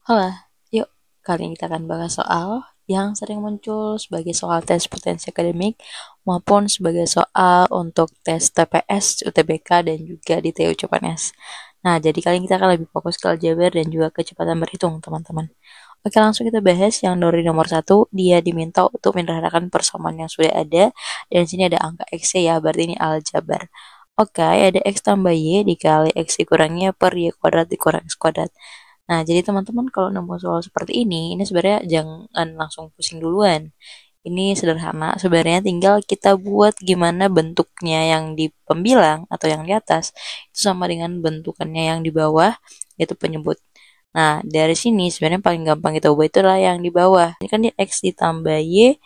Halo, yuk kali ini kita akan bahas soal yang sering muncul sebagai soal tes potensi akademik maupun sebagai soal untuk tes TPS, UTBK, dan juga di TU CPNS. Nah, jadi kali ini kita akan lebih fokus ke aljabar dan juga kecepatan berhitung, teman-teman. Oke, langsung kita bahas yang dari nomor satu. Dia diminta untuk menyederhanakan persamaan yang sudah ada, dan di sini ada angka X ya, berarti ini aljabar. Oke, ada X tambah Y dikali X dikurangnya per Y kuadrat dikurang X kuadrat. Nah, jadi teman-teman kalau nemu soal seperti ini sebenarnya jangan langsung pusing duluan. Ini sederhana, sebenarnya tinggal kita buat gimana bentuknya yang di pembilang atau yang di atas itu sama dengan bentukannya yang di bawah, yaitu penyebut. Nah, dari sini sebenarnya paling gampang kita ubah itulah yang di bawah. Ini kan di X ditambah Y,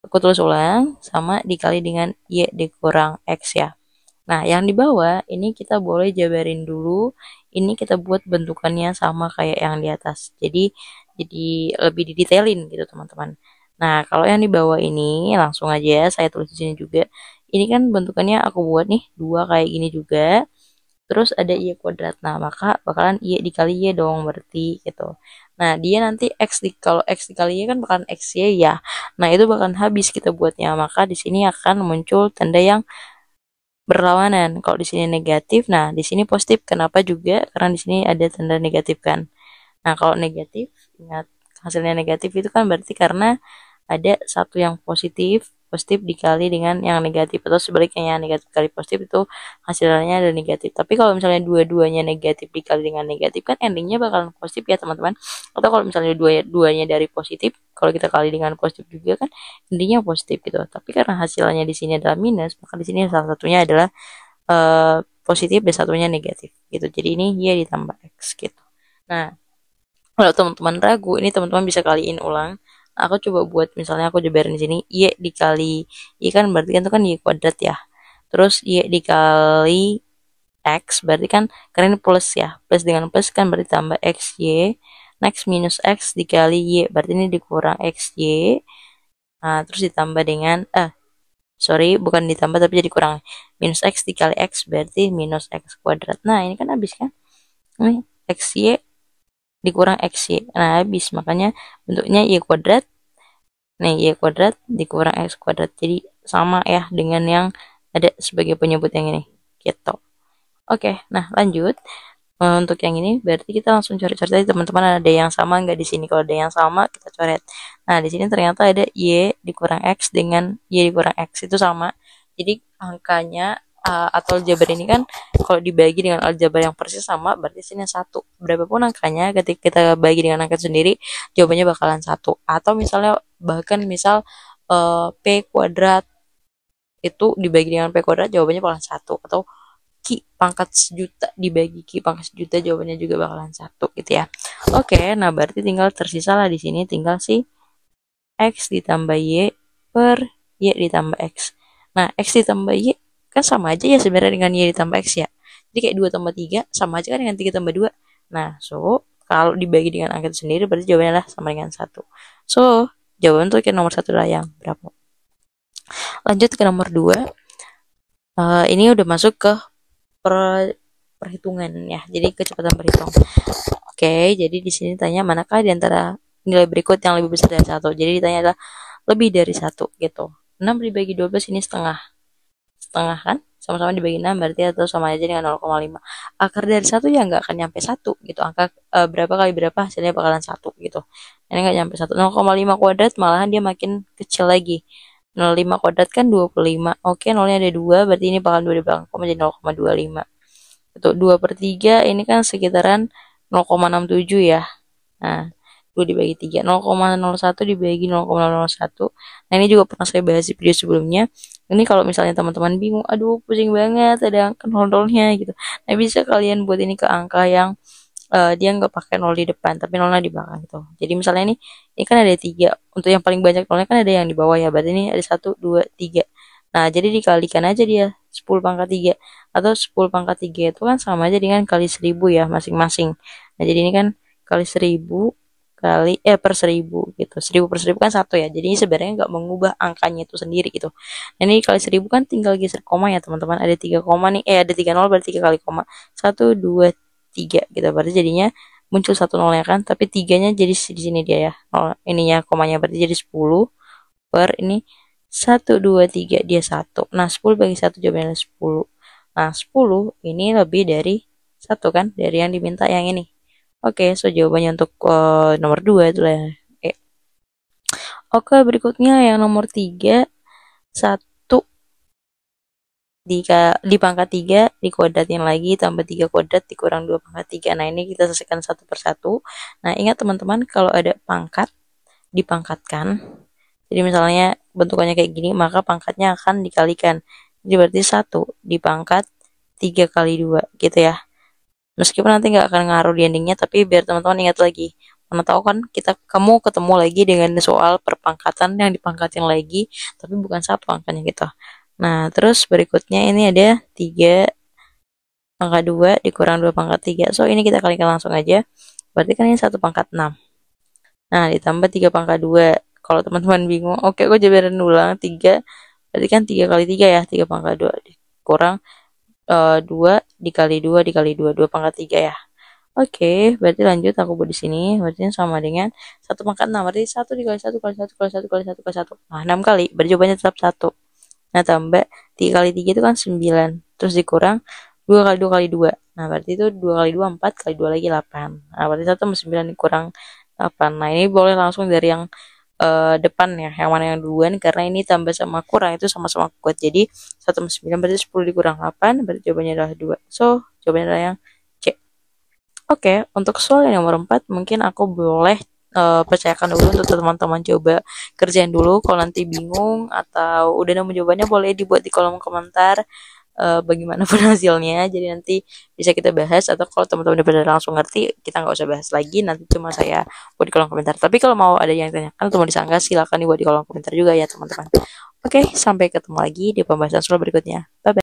aku tulis ulang, sama dikali dengan Y dikurang X ya. Nah, yang di bawah ini kita boleh jabarin dulu. Ini kita buat bentukannya sama kayak yang di atas. Jadi lebih didetailin gitu, teman-teman. Nah, kalau yang di bawah ini langsung aja saya tulis di sini juga. Ini kan bentukannya aku buat nih dua kayak gini juga. Terus ada Y kuadrat. Nah, maka bakalan Y dikali Y dong berarti gitu. Nah, dia nanti kalau X dikali Y kan bakalan XY ya. Nah, itu bakalan habis kita buatnya. Maka di sini akan muncul tanda yang berlawanan. Kalau di sini negatif, nah di sini positif. Kenapa juga? Karena di sini ada tanda negatif kan. Nah, kalau negatif, ingat hasilnya negatif itu kan berarti karena ada satu yang positif, positif dikali dengan yang negatif, atau sebaliknya yang negatif kali positif itu hasilnya ada negatif. Tapi kalau misalnya dua-duanya negatif dikali dengan negatif kan endingnya bakalan positif ya, teman-teman. Atau kalau misalnya dua-duanya dari positif, kalau kita kali dengan positif juga kan endingnya positif gitu. Tapi karena hasilnya di sini adalah minus, maka di sini salah satunya adalah positif dan satunya negatif gitu. Jadi ini Y ditambah X gitu. Nah, kalau teman-teman ragu, ini teman-teman bisa kaliin ulang. Aku coba buat misalnya aku jabarin di sini Y dikali Y kan berarti kan itu kan Y kuadrat ya. Terus Y dikali X berarti kan karena ini plus ya. Plus dengan plus kan berarti tambah XY. Next minus X dikali Y berarti ini dikurang XY. Nah, terus ditambah dengan sorry bukan ditambah tapi jadi kurang, minus X dikali X berarti minus X kuadrat. Nah, ini kan habis kan, ini XY dikurang XY, nah habis, makanya bentuknya Y kuadrat. Nih, Y kuadrat dikurang X kuadrat, jadi sama ya dengan yang ada sebagai penyebut yang ini gitu. Oke, nah lanjut. Untuk yang ini berarti kita langsung coret-coret tadi, teman-teman, ada yang sama nggak di sini? Kalau ada yang sama kita coret. Nah, di sini ternyata ada Y dikurang X dengan Y dikurang X itu sama. Jadi angkanya atau aljabar ini kan kalau dibagi dengan aljabar yang persis sama berarti sini satu. Berapapun angkanya ketika kita bagi dengan angka sendiri jawabannya bakalan satu. Atau misalnya bahkan misal P kuadrat itu dibagi dengan P kuadrat jawabannya bakalan satu. Atau Ki pangkat sejuta dibagi Ki pangkat sejuta jawabannya juga bakalan satu gitu ya. Oke, nah berarti tinggal tersisa lah di sini tinggal si X ditambah Y per Y ditambah X. Nah, X ditambah Y kan sama aja ya sebenarnya dengan Y ditambah X ya. Jadi kayak 2 tambah 3 sama aja kan dengan 3 tambah 2. Nah, so kalau dibagi dengan angka itu sendiri berarti jawabannya adalah sama dengan satu. So, jawaban untuk yang nomor satu adalah yang berapa? Lanjut ke nomor 2. Ini udah masuk ke perhitungan ya. Jadi kecepatan berhitung. Oke, jadi di sini tanya manakah di antara nilai berikut yang lebih besar dari satu. Jadi ditanya adalah lebih dari satu gitu. 6 dibagi 12 ini setengah. Setengah kan? Sama-sama dibagi 6 berarti atau sama aja dengan 0,5. Akar dari satu ya nggak akan nyampe satu gitu. Angka berapa kali berapa hasilnya bakalan satu gitu. Ini nggak nyampe satu. 0,5 kuadrat malahan dia makin kecil lagi. 0,5 kuadrat kan 25. Oke, nolnya ada 2 berarti ini bakalan 2 di belakang koma jadi 0,25. Itu 2 per 3 ini kan sekitaran 0,67 ya. Nah, 2 dibagi 3, 0,01 dibagi 0,01. Nah, ini juga pernah saya bahas di video sebelumnya. Ini kalau misalnya teman-teman bingung, aduh pusing banget ada angka nol-nolnya gitu. Nah, bisa kalian buat ini ke angka yang dia nggak pakai nol di depan, tapi nolnya di belakang gitu. Jadi misalnya ini kan ada 3. Untuk yang paling banyak nolnya kan ada yang di bawah ya. Berarti ini ada 1, 2, 3. Nah, jadi dikalikan aja dia 10 pangkat 3. Atau 10 pangkat 3 itu kan sama aja dengan kali 1000 ya masing-masing. Nah, jadi ini kan kali 1000 kali per 1000 gitu. 1000 per 1000 kan 1 ya. Jadi ini sebenarnya nggak mengubah angkanya itu sendiri gitu. Nah, ini kali 1000 kan tinggal geser koma ya teman-teman. Ada 3 koma nih. Ada 3 nol berarti 3 kali koma. 1, 2, 3 gitu. Berarti jadinya muncul 1 nolnya kan, tapi 3-nya jadi di sini dia ya. Oh, ininya komanya berarti jadi 10 per ini 1, 2, 3 dia 1. Nah, 10 bagi 1 jawabannya 10. Nah, 10 ini lebih dari 1 kan, dari yang diminta yang ini. Oke, so jawabannya untuk nomor 2 itulah ya. Oke, berikutnya yang nomor 3, 1 di pangkat 3 dikuadratin lagi, tambah 3 kuadrat dikurang 2 pangkat 3. Nah, ini kita selesaikan satu persatu. Nah, ingat teman-teman, kalau ada pangkat dipangkatkan, jadi misalnya bentukannya kayak gini, maka pangkatnya akan dikalikan. Jadi berarti 1 dipangkat 3 kali 2 gitu ya. Meskipun nanti nggak akan ngaruh di endingnya, tapi biar teman-teman ingat lagi. Mana tahu kan kamu ketemu lagi dengan soal perpangkatan yang dipangkatin lagi, tapi bukan satu angkanya gitu. Nah, terus berikutnya ini ada 3 pangkat 2 dikurang 2 pangkat 3. So, ini kita kalikan langsung aja. Berarti kan ini 1 pangkat 6. Nah, ditambah 3 pangkat 2. Kalau teman-teman bingung, oke, gue jabarin ulang 3. Berarti kan 3 kali 3 ya, 3 pangkat 2 kurang 2 dikali 2 dikali 2, 2 pangkat 3 ya. Oke, berarti lanjut aku buat di sini. Berarti sama dengan 1 pangkat 6. Berarti 1 dikali 1 kali 1 kali 1 kali 1 kali 1. Nah, 6 kali. Berarti jawabannya tetap 1. Nah, tambah 3 kali 3 itu kan 9. Terus dikurang 2 kali 2 kali 2. Nah, berarti itu 2 kali 2, 4 kali 2 lagi 8. Nah, berarti 1 sama 9 dikurang 8. Nah, ini boleh langsung dari yang depan ya, yang mana yang duluan, karena ini tambah sama kurang itu sama-sama kuat. Jadi 1 sama 9 berarti 10 dikurang 8, berarti jawabannya adalah 2. So, jawabannya adalah yang C. Oke, untuk soal yang nomor 4 mungkin aku boleh percayakan dulu untuk teman-teman coba kerjain dulu. Kalau nanti bingung atau udah nemu jawabannya boleh dibuat di kolom komentar bagaimanapun hasilnya. Jadi nanti bisa kita bahas, atau kalau teman-teman udah benar langsung ngerti, kita nggak usah bahas lagi, nanti cuma saya buat di kolom komentar. Tapi kalau mau ada yang tanyakan atau mau disangka, silakan dibuat di kolom komentar juga ya teman-teman. Oke, sampai ketemu lagi di pembahasan soal berikutnya. Bye bye.